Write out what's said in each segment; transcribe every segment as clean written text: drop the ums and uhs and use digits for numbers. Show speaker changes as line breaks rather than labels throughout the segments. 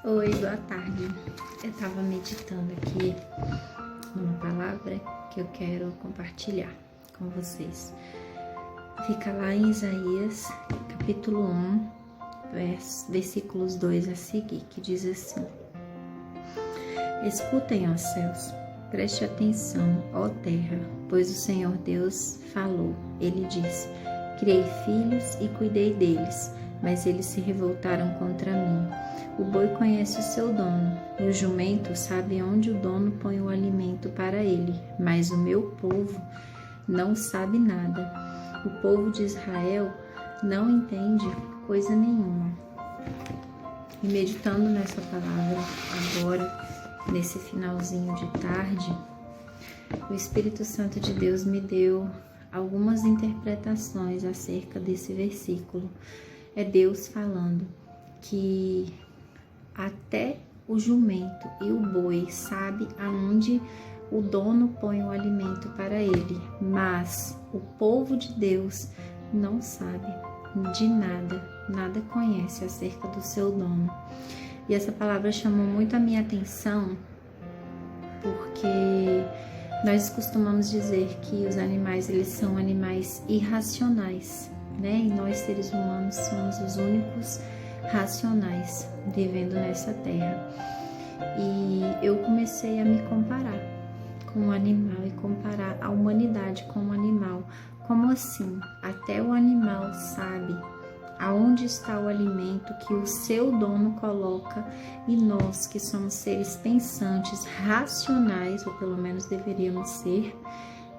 Oi, boa tarde. Eu estava meditando aqui numa palavra que eu quero compartilhar com vocês. Fica lá em Isaías, capítulo 1, versículos 2 a seguir, que diz assim: Escutem, ó céus, preste atenção, ó terra, pois o Senhor Deus falou. Ele disse: Criei filhos e cuidei deles, mas eles se revoltaram contra mim. O boi conhece o seu dono, e o jumento sabe onde o dono põe o alimento para ele, mas o meu povo não sabe nada. O povo de Israel não entende coisa nenhuma. E meditando nessa palavra agora, nesse finalzinho de tarde, o Espírito Santo de Deus me deu algumas interpretações acerca desse versículo. É Deus falando que até o jumento e o boi sabe aonde o dono põe o alimento para ele, mas o povo de Deus não sabe de nada, nada conhece acerca do seu dono. E essa palavra chamou muito a minha atenção, porque nós costumamos dizer que os animais, eles são animais irracionais, né? E nós, seres humanos, somos os únicos racionais vivendo nessa terra. E eu comecei a me comparar com o animal e comparar a humanidade com o animal. Como assim? Até o animal sabe aonde está o alimento que o seu dono coloca, e nós, que somos seres pensantes, racionais, ou pelo menos deveríamos ser,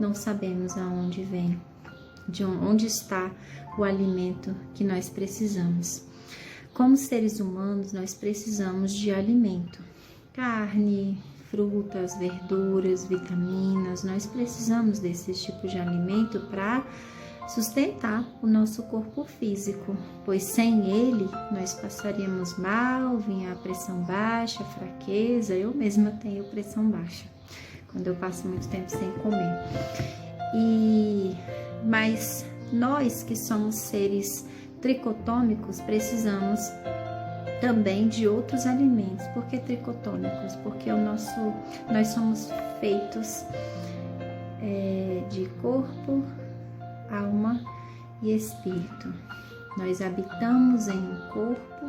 não sabemos aonde vem, de onde está o alimento que nós precisamos. Como seres humanos, nós precisamos de alimento, carne, frutas, verduras, vitaminas. Nós precisamos desses tipos de alimento para sustentar o nosso corpo físico, pois sem ele nós passaríamos mal, vinha a pressão baixa, fraqueza. Eu mesma tenho pressão baixa quando eu passo muito tempo sem comer. Mas nós, que somos seres tricotômicos, precisamos também de outros alimentos. Por que tricotômicos? Porque nós somos feitos de corpo, alma e espírito. Nós habitamos em um corpo,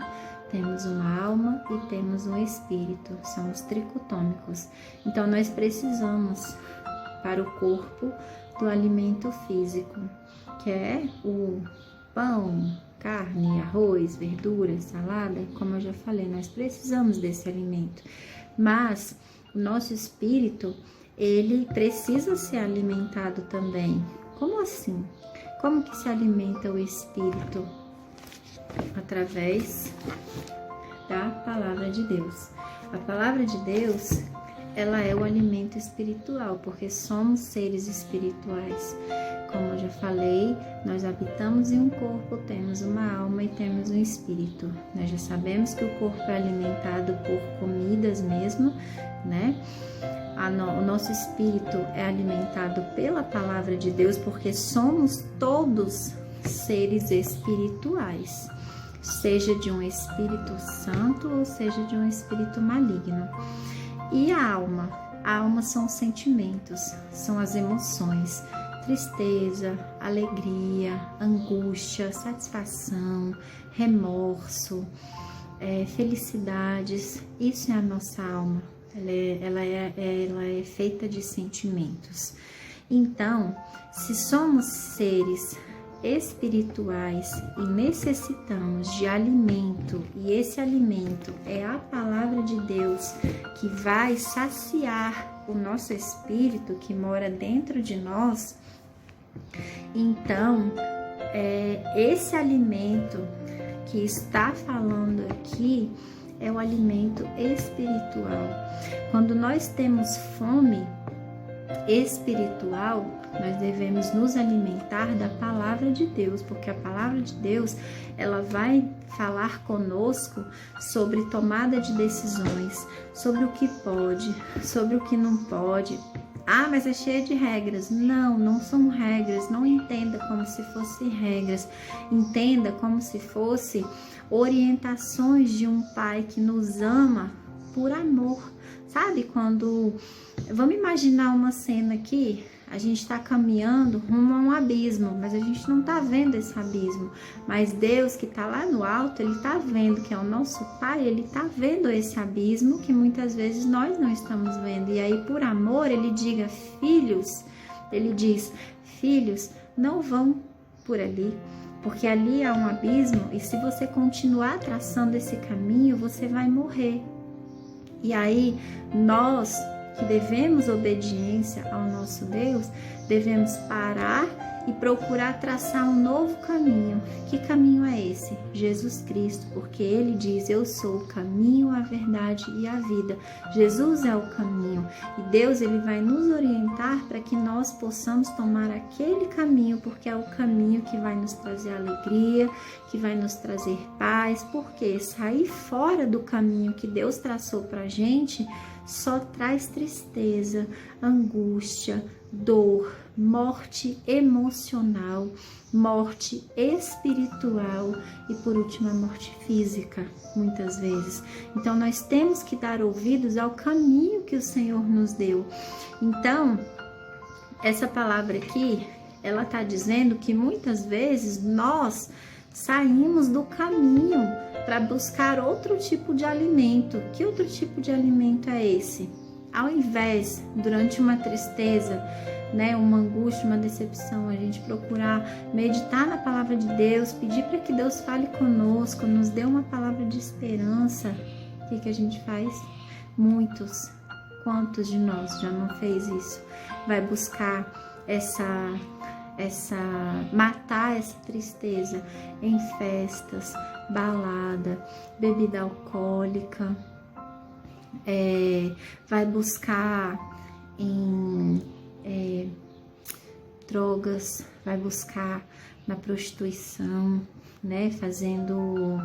temos uma alma e temos um espírito. Somos tricotômicos. Então nós precisamos para o corpo do alimento físico, que é o pão, carne, arroz, verduras, salada. Como eu já falei, nós precisamos desse alimento. Mas o nosso espírito, ele precisa ser alimentado também. Como assim? Como que se alimenta o espírito? Através da palavra de Deus. A palavra de Deus, ela é o alimento espiritual, porque somos seres espirituais. Como eu já falei, nós habitamos em um corpo, temos uma alma e temos um espírito. Nós já sabemos que o corpo é alimentado por comidas mesmo, né? O nosso espírito é alimentado pela palavra de Deus, porque somos todos seres espirituais, seja de um espírito santo ou seja de um espírito maligno. E a alma são os sentimentos, são as emoções: tristeza, alegria, angústia, satisfação, remorso, felicidades. Isso é a nossa alma. Ela é feita de sentimentos. Então, se somos seres espirituais e necessitamos de alimento, e esse alimento é a palavra de Deus, que vai saciar o nosso espírito que mora dentro de nós, então esse alimento que está falando aqui é o alimento espiritual. Quando nós temos fome espiritual, nós devemos nos alimentar da palavra de Deus, porque a palavra de Deus, ela vai falar conosco sobre tomada de decisões, sobre o que pode, sobre o que não pode. Ah, mas é cheia de regras. Não, não são regras. Não entenda como se fossem regras. Entenda como se fosse orientações de um pai que nos ama por amor. Sabe, quando... Vamos imaginar uma cena aqui, a gente está caminhando rumo a um abismo, mas a gente não está vendo esse abismo. Mas Deus, que está lá no alto, Ele está vendo, que é o nosso Pai, Ele está vendo esse abismo que muitas vezes nós não estamos vendo. E aí, por amor, Ele diz, filhos, não vão por ali, porque ali há um abismo e se você continuar traçando esse caminho, você vai morrer. E aí, nós que devemos obediência ao nosso Deus, devemos parar e procurar traçar um novo caminho. Que caminho é esse? Jesus Cristo, porque Ele diz, eu sou o caminho, a verdade e a vida. Jesus é o caminho e Deus, Ele vai nos orientar para que nós possamos tomar aquele caminho, porque é o caminho que vai nos trazer alegria, que vai nos trazer paz, porque sair fora do caminho que Deus traçou para a gente só traz tristeza, angústia, dor, morte emocional, morte espiritual e, por último, a morte física, muitas vezes. Então, nós temos que dar ouvidos ao caminho que o Senhor nos deu. Então, essa palavra aqui, ela está dizendo que muitas vezes nós saímos do caminho para buscar outro tipo de alimento. Que outro tipo de alimento é esse? Ao invés, durante uma tristeza, né, uma angústia, uma decepção, a gente procurar meditar na palavra de Deus, pedir para que Deus fale conosco, nos dê uma palavra de esperança. O que a gente faz? Muitos, quantos de nós já não fez isso? Vai buscar matar essa tristeza em festas, balada, bebida alcoólica, vai buscar em drogas, vai buscar na prostituição, né, fazendo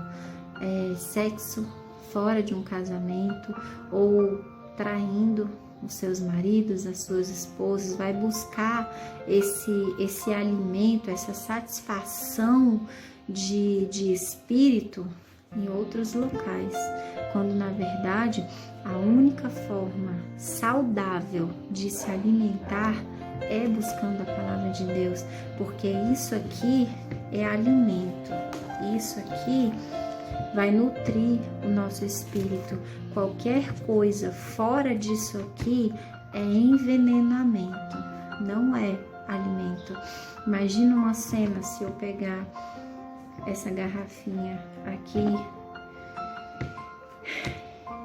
sexo fora de um casamento ou traindo os seus maridos, as suas esposas, vai buscar esse alimento, essa satisfação de espírito em outros locais, quando na verdade a única forma saudável de se alimentar é buscando a palavra de Deus, porque isso aqui é alimento, isso aqui vai nutrir o nosso espírito. Qualquer coisa fora disso aqui é envenenamento, não é alimento. Imagina uma cena, se eu pegar essa garrafinha aqui,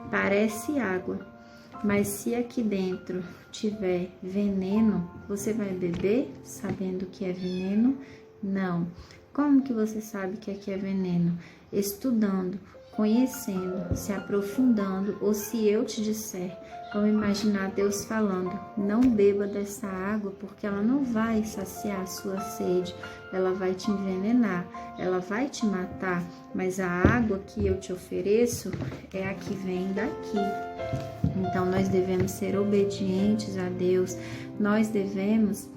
parece água, mas se aqui dentro tiver veneno, você vai beber sabendo que é veneno? Não. Como que você sabe que aqui é veneno? Estudando, conhecendo, se aprofundando, ou se eu te disser, vamos imaginar Deus falando, não beba dessa água porque ela não vai saciar a sua sede, ela vai te envenenar, ela vai te matar, mas a água que eu te ofereço é a que vem daqui. Então nós devemos ser obedientes a Deus, nós devemos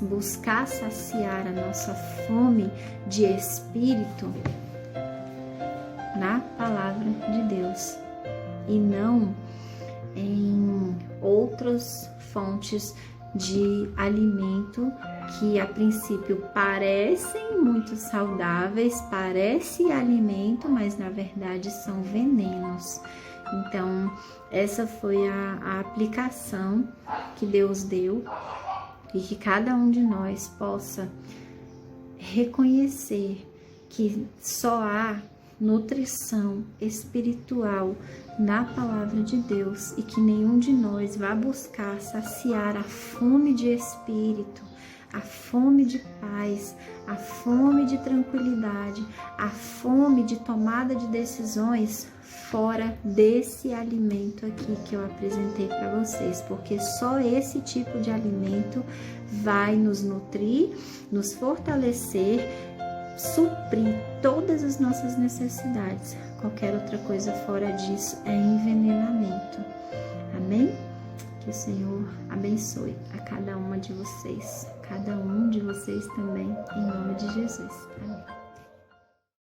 buscar saciar a nossa fome de espírito na palavra de Deus e não em outras fontes de alimento que a princípio parecem muito saudáveis, parece alimento, mas na verdade são venenos. Então essa foi a aplicação que Deus deu e que cada um de nós possa reconhecer que só há nutrição espiritual na palavra de Deus e que nenhum de nós vá buscar saciar a fome de espírito, a fome de paz, a fome de tranquilidade, a fome de tomada de decisões fora desse alimento aqui que eu apresentei para vocês, porque só esse tipo de alimento vai nos nutrir, nos fortalecer, suprir todas as nossas necessidades. Qualquer outra coisa fora disso é envenenamento. Amém? Que o Senhor abençoe a cada uma de vocês, cada um de vocês também, em nome de Jesus. Amém.